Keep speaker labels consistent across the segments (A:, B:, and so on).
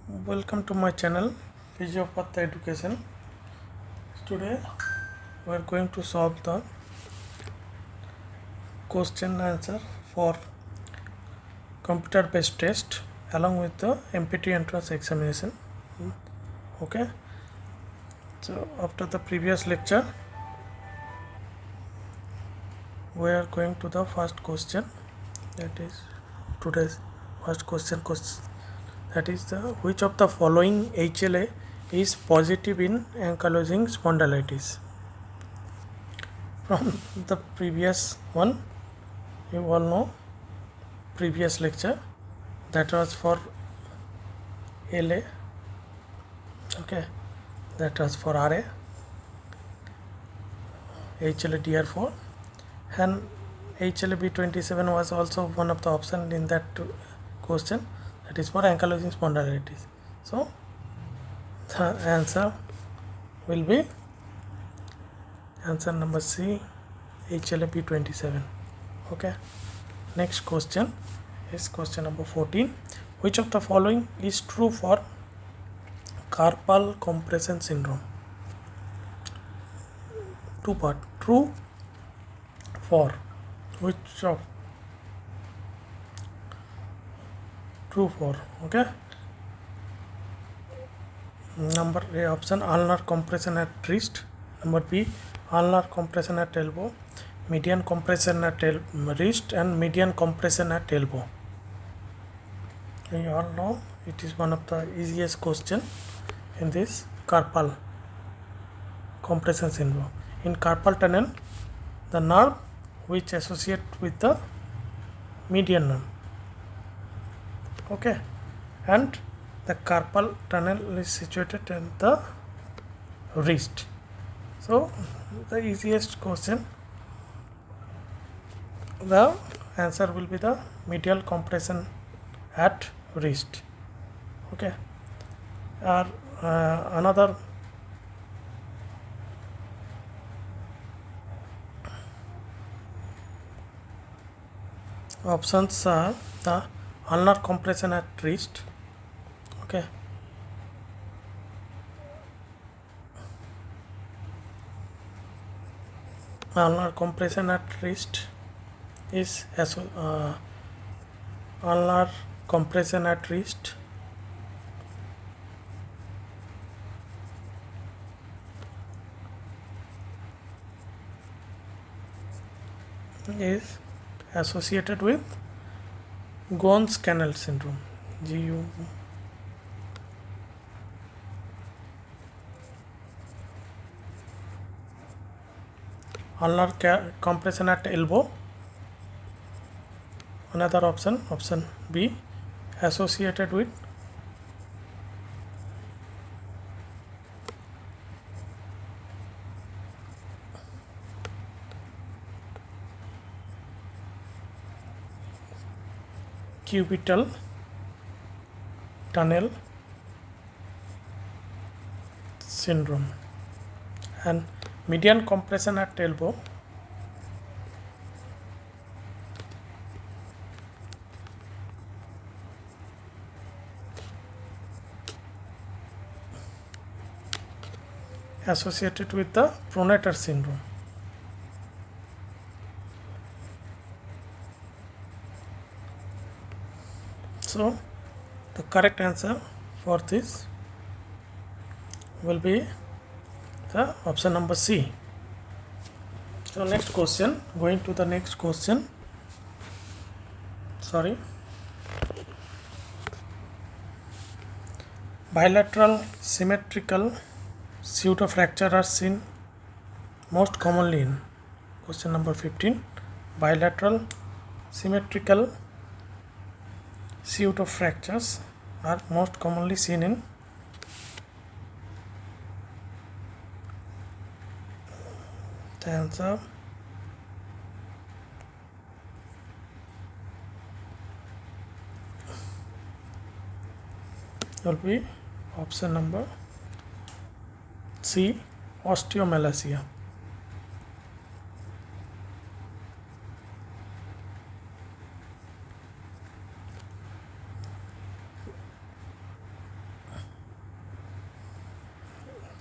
A: Welcome to my channel Physiopath Education. Today we are going to solve the question answer for computer based test along with the MPT entrance examination. Okay, so after the previous lecture we are going to the first question, that is today's first question. That is the which of the following HLA is positive in ankylosing spondylitis. From the previous one, you all know previous lecture, that was for LA, okay, that was for RA, HLA-DR4, and HLA-B27 was also one of the option in that question, that is for ankylosing spondylitis. So the answer will be answer number C, HLA-B27. Okay, next question is question number 14. Which of the following is true for carpal compression syndrome? Two part. True for which of? True for, okay. Number A option, ulnar compression at wrist. Number B, ulnar compression at elbow, median compression at wrist, and median compression at elbow. You all know it is one of the easiest question in this carpal compression syndrome. In carpal tunnel, the nerve which associate with the median nerve, okay, and the carpal tunnel is situated in the wrist. So the easiest question, the answer will be the medial compression at wrist. Okay, another options are the ulnar compression at wrist, okay, ulnar compression at wrist is ulnar compression at wrist is associated with Ghon's canal syndrome, GU. Ulnar compression at elbow, another option B, associated with cubital tunnel syndrome, and median compression at elbow associated with the pronator syndrome. So the correct answer for this will be the option number C. So next question, going to the next question. Sorry. Bilateral symmetrical pseudofracture are seen most commonly in question number 15. Bilateral symmetrical pseudofractures are most commonly seen in the answer will be option number C, osteomalacia.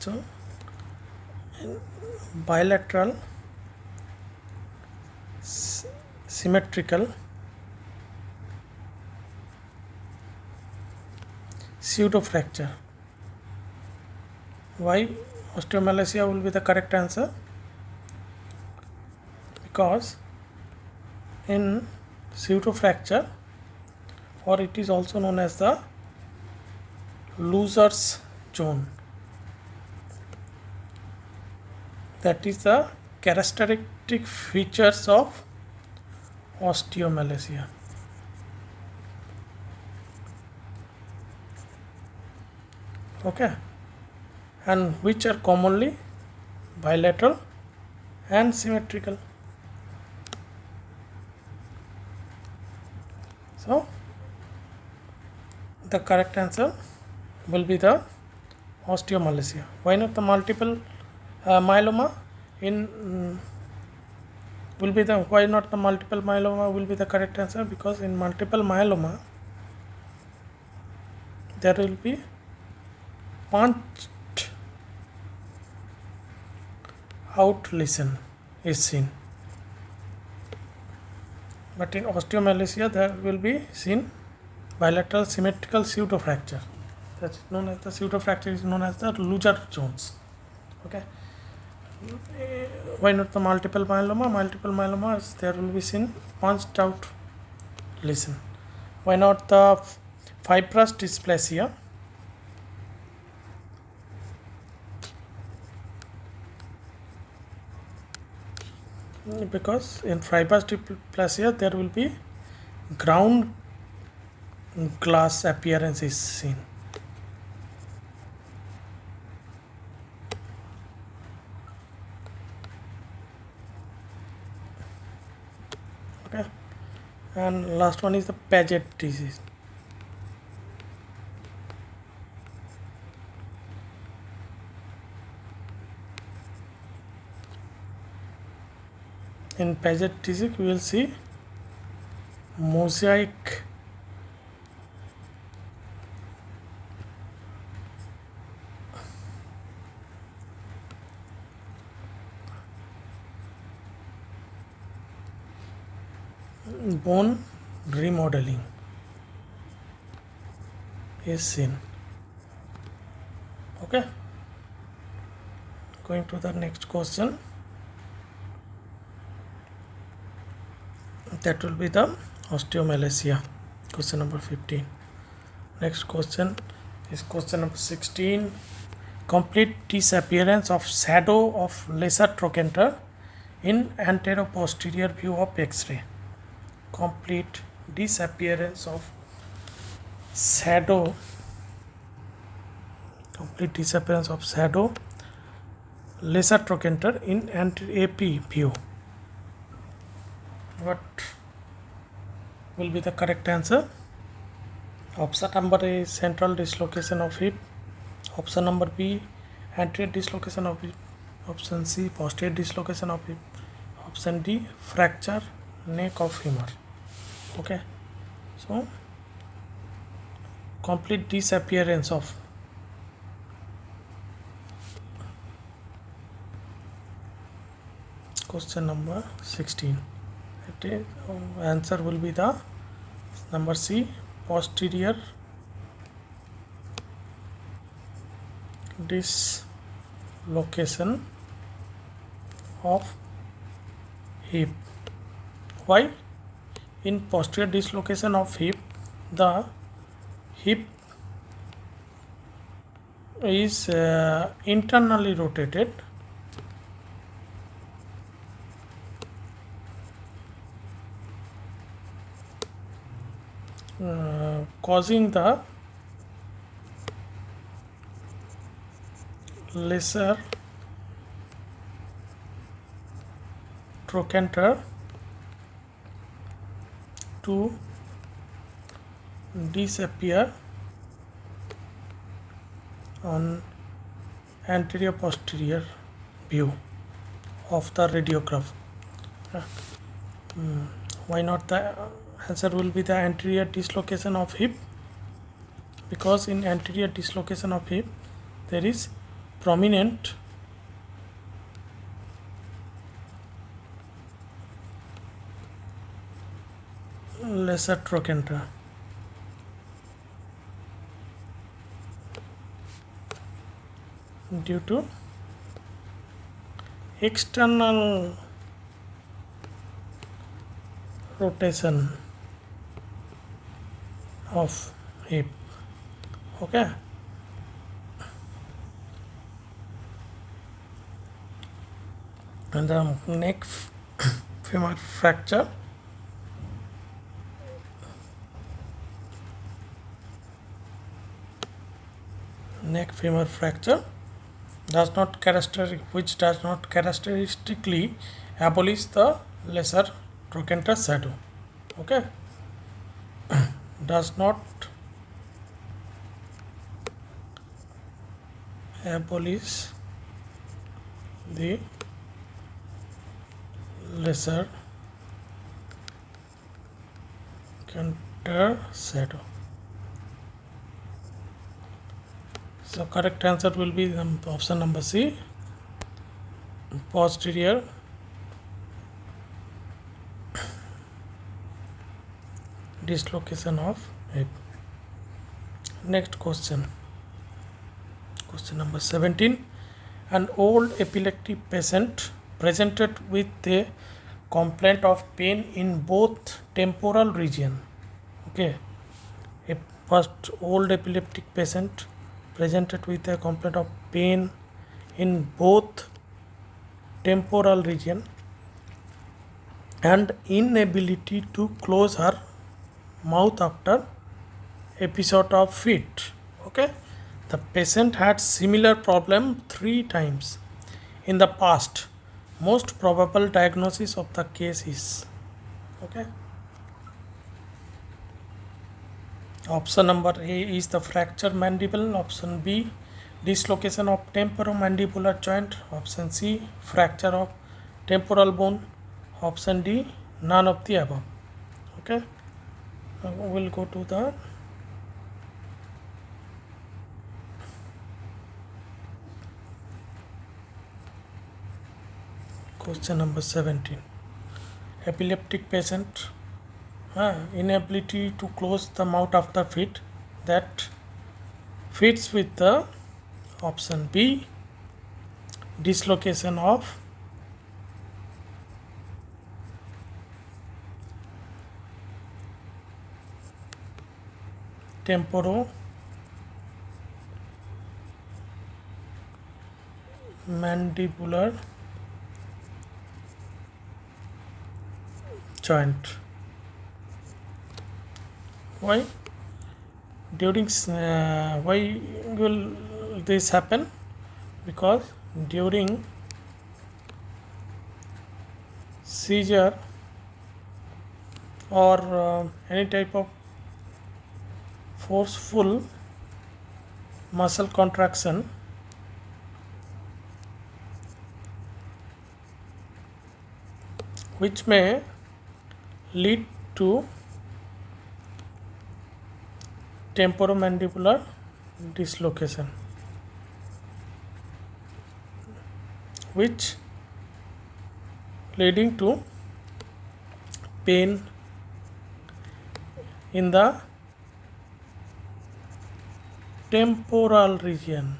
A: So in bilateral symmetrical pseudofracture. Why osteomalacia will be the correct answer? Because in pseudofracture, or it is also known as the loser's zone, that is the characteristic features of osteomalacia. Okay, and which are commonly bilateral and symmetrical. So the correct answer will be the osteomalacia. Why not the multiple myeloma? Why not the multiple myeloma will be the correct answer? Because in multiple myeloma there will be punched out lesion is seen, but in osteomalacia there will be seen bilateral symmetrical pseudofracture. That's known as the pseudofracture is known as the loser zones. Okay. Why not the multiple myeloma? Multiple myeloma is there will be seen punched out lesion. Why not the fibrous dysplasia? Because in fibrous dysplasia there will be ground glass appearance is seen. Okay, and last one is the Paget disease. In Paget disease we will see mosaic bone remodeling is seen. Okay, going to the next question. That will be the osteomalacia, question number 15. Next question is question number 16. Complete disappearance of shadow of lesser trochanter in anterior-posterior view of X-ray. Complete disappearance of shadow. Complete disappearance of shadow lesser trochanter in anterior AP view. What will be the correct answer? Option number A is central dislocation of hip. Option number B, anterior dislocation of hip. Option C, posterior dislocation of hip. Option D, fracture neck of femur. Okay, so complete disappearance of question number 16. Answer will be the number C, posterior dislocation of hip. Why? In posterior dislocation of hip, the hip is internally rotated causing the lesser trochanter to disappear on anterior posterior view of the radiograph. Why not the answer will be the anterior dislocation of hip? Because in anterior dislocation of hip there is prominent lesser trochanter. Due to external rotation of hip. Okay. And the neck femur fracture. Neck femur fracture which does not characteristically abolish the lesser trochanter shadow. Okay. Does not abolish the lesser trochanter shadow. So correct answer will be option number C, posterior dislocation of hip. Next question. Question number 17. An old epileptic patient presented with a complaint of pain in both temporal region. Okay. A first old epileptic patient presented with a complaint of pain in both temporal region and inability to close her mouth after episode of fit. Okay. The patient had similar problem 3 times in the past. Most probable diagnosis of the case is. Okay. Option number A is the fractured mandible. Option B, dislocation of temporomandibular joint. Option C, fracture of temporal bone. Option D, none of the above. Okay. Now we will go to the question number 17. Epileptic patient inability to close the mouth after fit, that fits with the option B, dislocation of temporomandibular joint. Why will this happen? Because during seizure or any type of forceful muscle contraction, which may lead to temporomandibular dislocation, which leading to pain in the temporal region.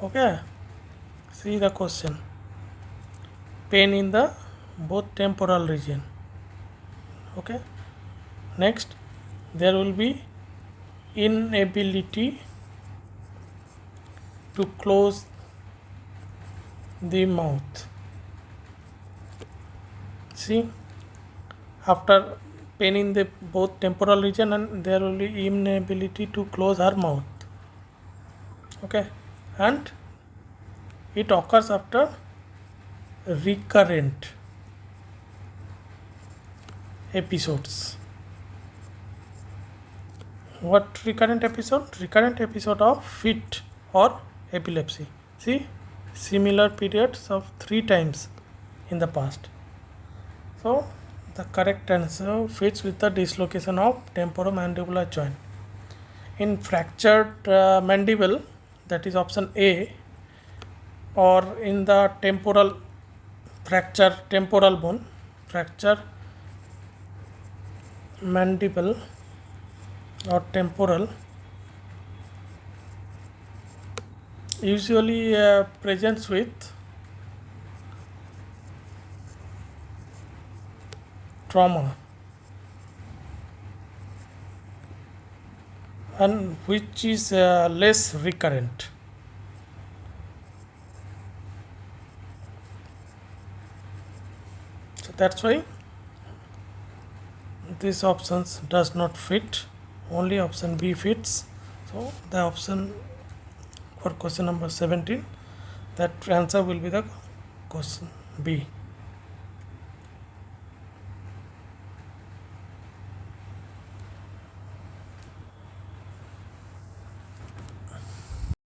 A: Okay, see the question. Pain in the both temporal region. Okay. Next, there will be inability to close the mouth. See, after pain in the both temporal region, and there will be inability to close her mouth. Okay, and it occurs after recurrent episodes. What recurrent episode? Recurrent episode of fit or epilepsy. See, similar periods of 3 times in the past. So the correct answer fits with the dislocation of temporomandibular joint. In fractured mandible, that is option A, or in the temporal fracture, temporal bone, fracture mandible or temporal, usually presents with trauma, and which is less recurrent. So that's why these options does not fit, only option B fits. So the option for question number 17, that answer will be the question B.